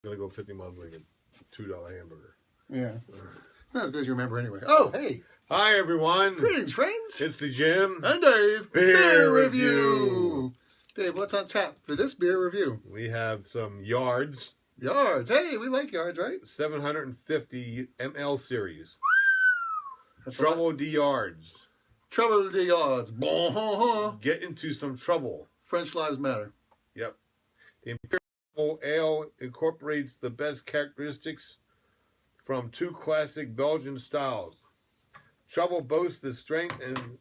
Gonna go 50 miles away and get $2 hamburger. Yeah. It's not as good as you remember anyway. Oh, hey. Hi, everyone. Greetings, friends. It's the Jimm And Dave. Beer Review. Dave, what's on tap for this beer review? We have some Yards. Yards. Hey, we like Yards, right? 750 ml series. That's Trubbel De Yards. Trubbel De Yards. Bon. Get into some trouble. French Lives Matter. Yep. The Imperial Ale incorporates the best characteristics from two classic Belgian styles. Trubbel boasts the strength and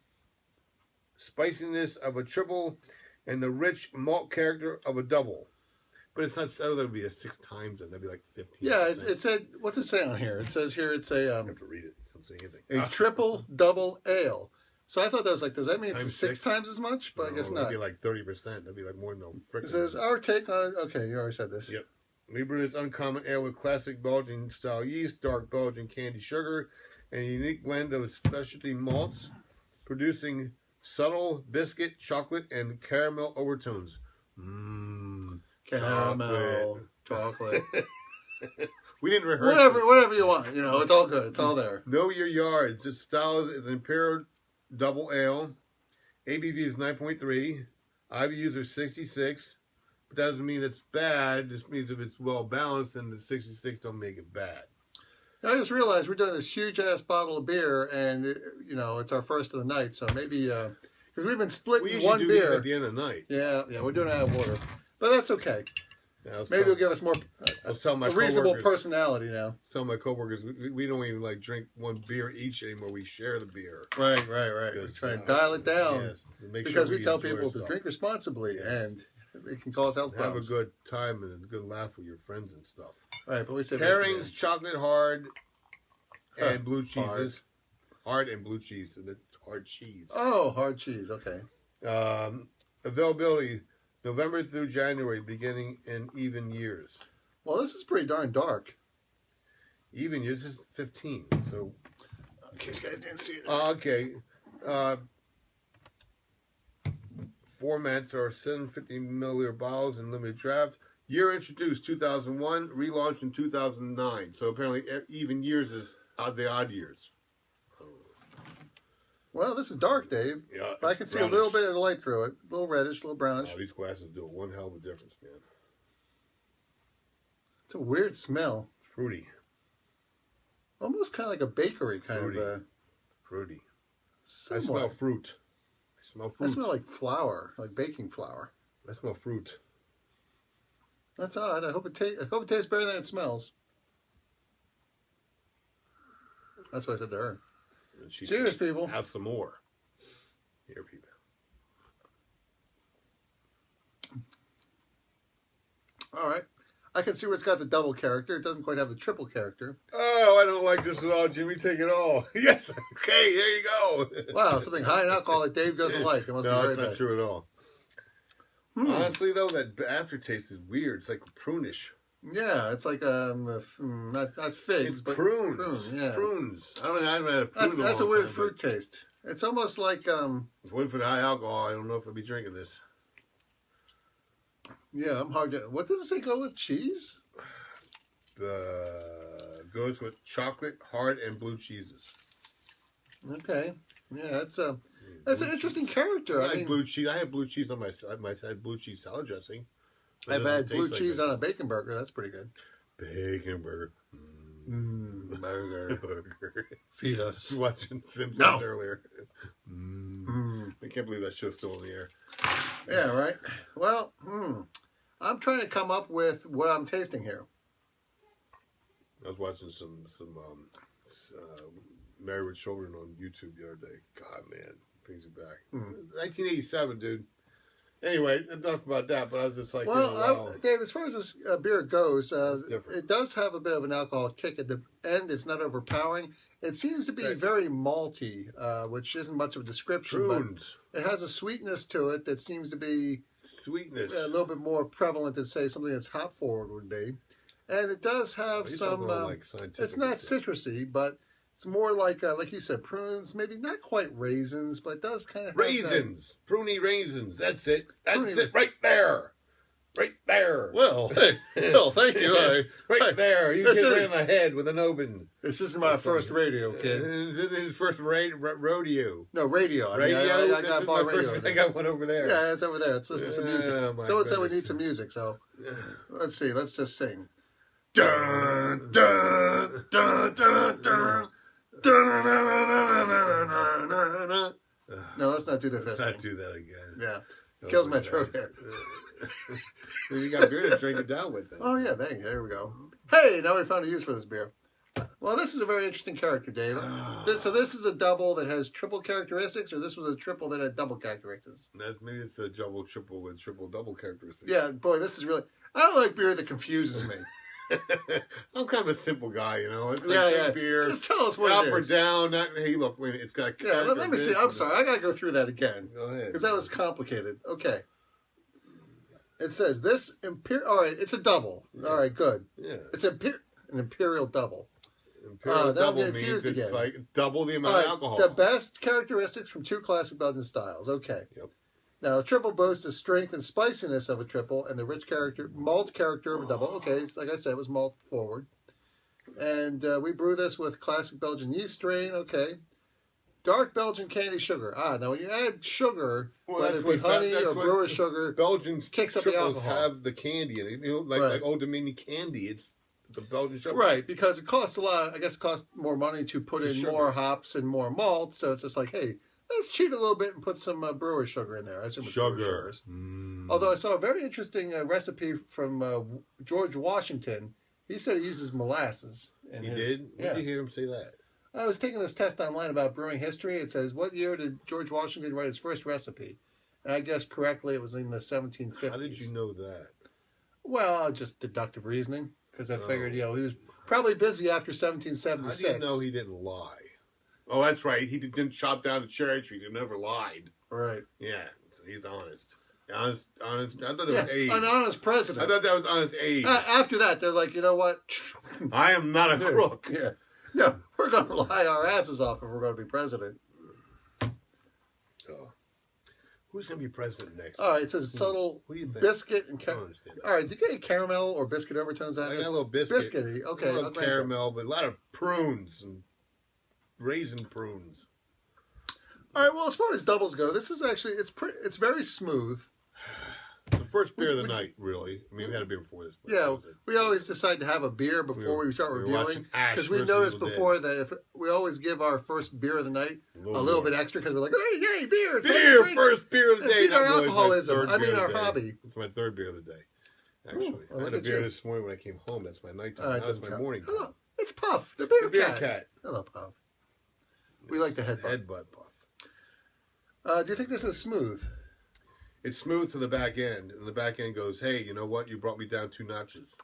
spiciness of a triple and the rich malt character of a double. But it's not, so that would be a 6 times, and that'd be like 15. Yeah, it said, what's it say on here? It says here it's a... I have to read it. It doesn't say anything. A triple double ale. So I thought that was like, does that mean it's Times 6 6? times as much? But No, I guess not. That'd be like 30%. That'd be like more than no frickin'. It says, our take on it. Okay, you already said this. Yep. We brew this uncommon ale with classic Belgian style yeast, dark Belgian candy sugar, and a unique blend of specialty malts, producing subtle biscuit, chocolate, and caramel overtones. Mmm. Caramel, chocolate. We didn't rehearse Whatever you want. You know, it's all good. It's all there. Know your yards. This style is an Imperial double ale. ABV is 9.3. IBUs are 66. But that doesn't mean it's bad. It just means if it's well balanced, and the 66 don't make it bad. I just realized we're doing this huge ass bottle of beer, and you know it's our first of the night, so maybe because we've been splitting one do beer these at the end of the night. Yeah, we're doing it out of order, but that's okay. Yeah, maybe it'll give us more a reasonable personality now. Tell my coworkers we don't even like drink one beer each anymore. We share the beer. Right. We try and dial it down because we tell people to drink responsibly and it can cause health problems. Have a good time and a good laugh with your friends and stuff. Right, but we say pairings, chocolate hard, and blue cheeses. Hard and blue cheese, and it's hard cheese. Oh, hard cheese. Okay. Availability November through January, beginning in even years. Well, this is pretty darn dark. Even years is 15. So, in case you guys didn't see it. Okay. Formats are 750 milliliter bottles in limited draft. Year introduced 2001, relaunched in 2009. So apparently, even years is the odd years. Well, this is dark, Dave. Yeah, but I can see a little bit of the light through it. A little reddish, a little brownish. Oh, these glasses do one hell of a difference, man. It's a weird smell. Fruity. Almost kind of like a bakery kind Fruity. of. Fruity. Somewhat. I smell fruit. I smell like flour, like baking flour. I smell fruit. That's odd. I hope it tastes better than it smells. That's what I said to her. Cheers, people. Have some more. Here, people. All right. I can see where it's got the double character. It doesn't quite have the triple character. Oh, I don't like this at all, Jimmy. Take it all. Yes. Okay, there you go. Wow, something high in alcohol that Dave doesn't like. It must be very it's not bad. true at all. Honestly, though, that aftertaste is weird. It's like prunish. Yeah, it's like not figs, it's but prunes. Yeah, prunes. I haven't had a prune. That's a weird fruit taste. It's almost like If it wasn't for the high alcohol, I don't know if I'd be drinking this. Yeah, I'm hard to. What does it say go with cheese? Goes with chocolate, hard, and blue cheeses. Okay, yeah, that's an interesting character. I mean, blue cheese. I have blue cheese on my blue cheese salad dressing. I've had blue cheese on a bacon burger. That's pretty good. Bacon burger. Burger. Feed us. Watching Simpsons earlier. I can't believe that show's still in the air. Yeah, right. Well, I'm trying to come up with what I'm tasting here. I was watching some Married with Children on YouTube the other day. God, man, brings it back. 1987, dude. Anyway, enough about that. But I was just like, well, Dave, as far as this beer goes, it does have a bit of an alcohol kick at the end. It's not overpowering. It seems to be very malty, which isn't much of a description. Prunes. But it has a sweetness to it that seems to be a little bit more prevalent than, say, something that's hop forward would be. And it does have some. It's not citrusy, but it's more like you said, prunes. Maybe not quite raisins, but it does kind of have raisins, pruny raisins. That's it. That's it right there. Right there. Well, hey, well, thank you. Right there. You get right in the head with an open. This isn't my first radio, kid. This is his first rodeo. No, radio. Radio? I got bar radio. I got one over there. Yeah, it's over there. Let's listen to some music. Someone said we need some music, so let's see. Let's just sing. Dun, dun, dun, dun, dun. No, let's not do the fist. Let's not do that again. Yeah. Kills my throat hair. You got beer to drink it down with then. Oh, yeah, there we go. Hey, now we found a use for this beer. Well, this is a very interesting character, Dave. So this is a double that has triple characteristics, or this was a triple that had double characteristics? Maybe it's a triple with double characteristics. Yeah, boy, this is really... I don't like beer that confuses me. I'm kind of a simple guy, you know. It's like beer. Just tell us what up it or is. down. Hey, look, wait, it's got. Yeah, let me see. I'm sorry, I gotta go through that again. Go ahead, because that was complicated. Okay. It says this Imperial. All right, it's a double. Yeah. All right, good. Yeah, it's an Imperial double. Imperial double means it's like double the amount of alcohol. The best characteristics from 2 classic Belgian styles. Okay. Yep. Now, a triple boasts the strength and spiciness of a triple and the rich malt character of a double. Okay, like I said, it was malt forward. And we brew this with classic Belgian yeast strain. Okay. Dark Belgian candy sugar. Now when you add sugar, whether it be honey or brewer's sugar, Belgian kicks up the alcohol. Have the candy in it. You know, like Old Dominion candy. It's the Belgian sugar. Right, because it costs a lot. I guess it costs more money to put in more hops and more malt. So it's just like, hey, let's cheat a little bit and put some brewer's sugar in there. I assume it's sugar. Although I saw a very interesting recipe from George Washington. He said he uses molasses. He did? When did you hear him say that? I was taking this test online about brewing history. It says, what year did George Washington write his first recipe? And I guessed correctly it was in the 1750s. How did you know that? Well, just deductive reasoning. Because I figured, he was probably busy after 1776. I didn't know he didn't lie. Oh, that's right. He didn't chop down a cherry tree. He never lied. Right. Yeah. So he's honest. Honest. I thought it was Abe. An honest president. I thought that was honest Abe. After that, they're like, you know what? I am not a crook. Yeah. No, we're going to lie our asses off if we're going to be president. Who's going to be president next? All right, it says subtle biscuit and caramel. All right, do you get any caramel or biscuit overtones on this? I got a little biscuit. Biscuity, okay. A little caramel, but a lot of prunes and raisin prunes. All right, well, as far as doubles go, this is actually, it's very smooth. The first beer of the night, really. I mean, we had a beer before this. Yeah, we always decide to have a beer before we start reviewing. Because we noticed before that if we always give our first beer of the night a little bit extra because we're like, hey, yay, beer! Beer, first beer of the day. Our alcoholism. I mean, our hobby. It's my third beer of the day, actually. I had a beer this morning when I came home. That's my nighttime. That's my morning time. Hello, it's Puff, the beer cat. Hello, Puff. We like the headbutt. Headbutt Puff. Do you think this is smooth? It's smooth to the back end, and the back end goes, hey, you know what? You brought me down 2 notches.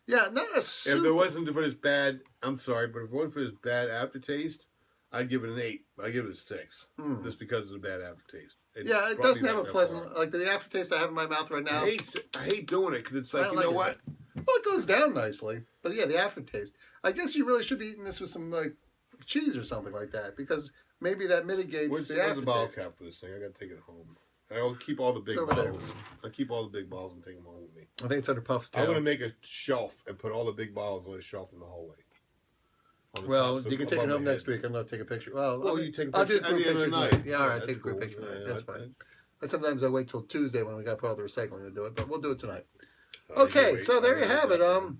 Yeah, not a super... If there wasn't for this bad, I'm sorry, but if it wasn't for this bad aftertaste, I'd give it an 8, but I give it a 6, just because of the bad aftertaste. It doesn't have a pleasant, like the aftertaste I have in my mouth right now. I hate doing it, because it's like, you know what? Well, it goes down nicely, but yeah, the aftertaste. I guess you really should be eating this with some, like, cheese or something like that, because maybe that mitigates the aftertaste. Where's the bottle cap for this thing? I got to take it home. I'll keep all the big bottles. I'll keep all the big bottles and take them home with me. I think it's under Puff's tail. I'm going to make a shelf and put all the big bottles on a shelf in the hallway. Well, you can take it home next week. I'm going to take a picture. Well, you take a picture at the end of the night. Yeah, all right, take a quick picture tonight. That's fine. Sometimes I wait till Tuesday when we got all the recycling to do it, but we'll do it tonight. Okay, so there you have it. I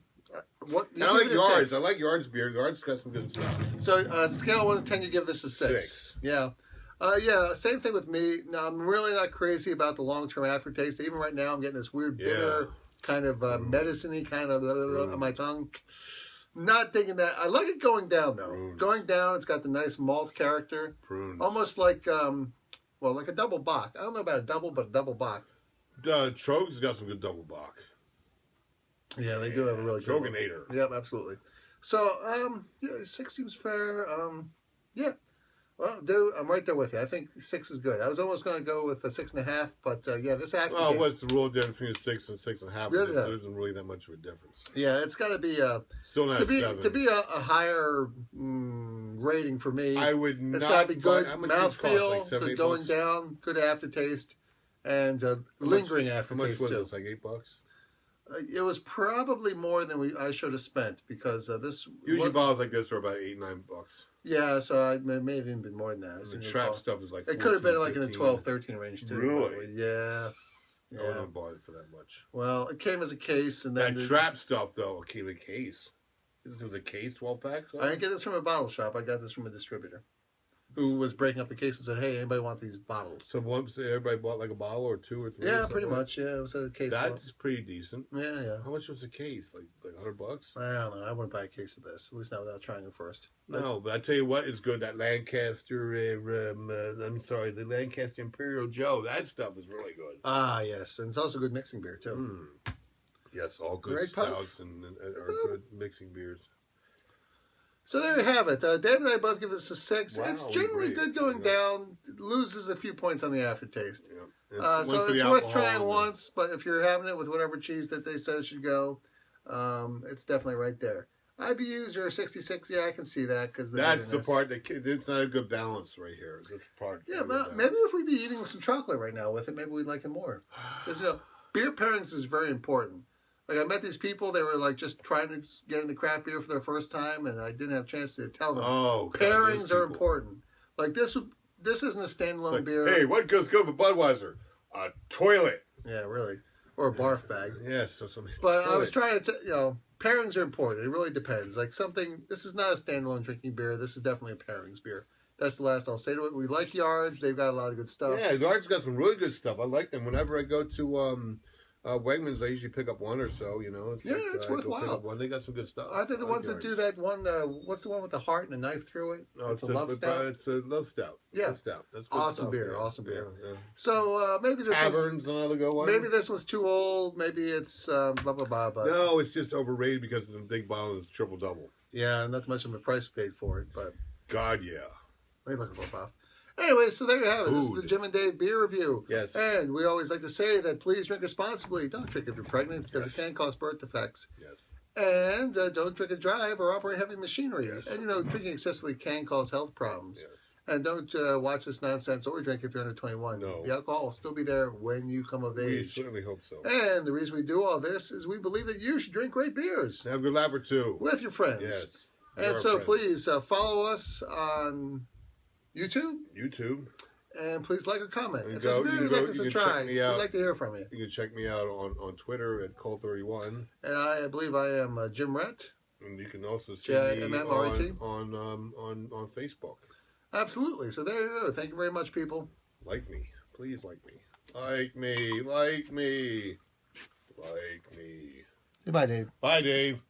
like Yards. I like Yards beer. Yards got some good stuff. So, on a scale of 1 to 10, you give this a 6. Yeah. Same thing with me. Now, I'm really not crazy about the long-term aftertaste. Even right now, I'm getting this weird bitter, kind of medicine-y kind of on my tongue. Not thinking that. I like it going down, though. Going down, it's got the nice malt character. Almost like, like a double bock. I don't know about a double, but a double bock. Trogue's got some good double bock. Yeah, they do have a really good one. Troganator. Yep, absolutely. So, 6 seems fair. Yeah. Well, dude, I'm right there with you. I think 6 is good. I was almost going to go with a 6.5, but this aftertaste. Well, what's the real difference between a 6 and 6.5? There isn't really that much of a difference. Yeah, it's got to be still not 7. To be a higher rating for me. I would not. It's got to be good mouthfeel, like good going down, good aftertaste, and lingering aftertaste. How much was it? Like $8? It was probably more than I should have spent because this usually bottles like this are about $8-9. Yeah, so it may have even been more than that. The trap stuff is like 14, it could have been like 15. in the 12, 13 range too. Really? Yeah. I wouldn't have bought it for that much. Well, it came as a case, and then that trap stuff though, it came in a case. This was a case, 12-pack. I didn't get this from a bottle shop. I got this from a distributor, who was breaking up the case and said, "Hey, anybody want these bottles?" So once everybody bought like a bottle or 2 or 3. Yeah, pretty much. Yeah, it was a case. That's pretty decent. Yeah. How much was the case? Like $100? I don't know. I wouldn't buy a case of this. At least not without trying it first. No, but I tell you what is good. That Lancaster. The Lancaster Imperial Joe. That stuff is really good. Ah, yes, and it's also good mixing beer too. Yes, all good stouts and are good mixing beers. So there you have it. Dave and I both give this a 6. Wow, it's generally good going down. It loses a few points on the aftertaste. Yeah. So it's worth trying once, but if you're having it with whatever cheese that they said it should go, it's definitely right there. IBUs are 66. Yeah, I can see that because that's the part that it's not a good balance right here. This part. Yeah, but maybe if we'd be eating some chocolate right now with it, maybe we'd like it more. Because beer pairings is very important. Like I met these people, they were like just trying to get into craft beer for their first time, and I didn't have a chance to tell them. Oh, pairings are important. Like this isn't a standalone beer. Hey, what goes good with Budweiser? A toilet. Yeah, really, or a barf bag. Yes, so something. But I was trying to, pairings are important. It really depends. Like this is not a standalone drinking beer. This is definitely a pairings beer. That's the last I'll say to it. We like Yards. They've got a lot of good stuff. Yeah, Yards got some really good stuff. I like them. Whenever I go to Wegmans, I usually pick up one or so. It's worthwhile. They got some good stuff. Aren't they the ones that do that one? What's the one with the heart and a knife through it? No, it's a love stout. It's a love stout. Yeah, love stout. That's good awesome stuff, beer. Yeah. Awesome beer. Yeah. So maybe this Taverns another good one. Maybe this was too old. Maybe it's blah blah blah. But no, it's just overrated because of the big bottle is triple double. Yeah, not much of a price paid for it, but God, yeah. What are you looking for, Buff? Anyway, so there you have it. This is the Jimm and Dave beer review. Yes. And we always like to say that please drink responsibly. Don't drink if you're pregnant because it can cause birth defects. Yes. And don't drink and drive or operate heavy machinery. Yes. And, drinking excessively can cause health problems. Yes. And don't watch this nonsense or drink if you're under 21. No. The alcohol will still be there when you come of age. We certainly hope so. And the reason we do all this is we believe that you should drink great beers. Have a good laugh or two. With your friends. Yes. And so please follow us on YouTube. And please like or comment. If this beer you'd like us to try, we'd like to hear from you. You can check me out on Twitter at Cole31. And I believe I am Jimm Rett. And you can also see me on Facebook. Absolutely. So there you go. Thank you very much, people. Like me. Please like me. Like me. Like me. Like me. Goodbye, Dave. Bye, Dave.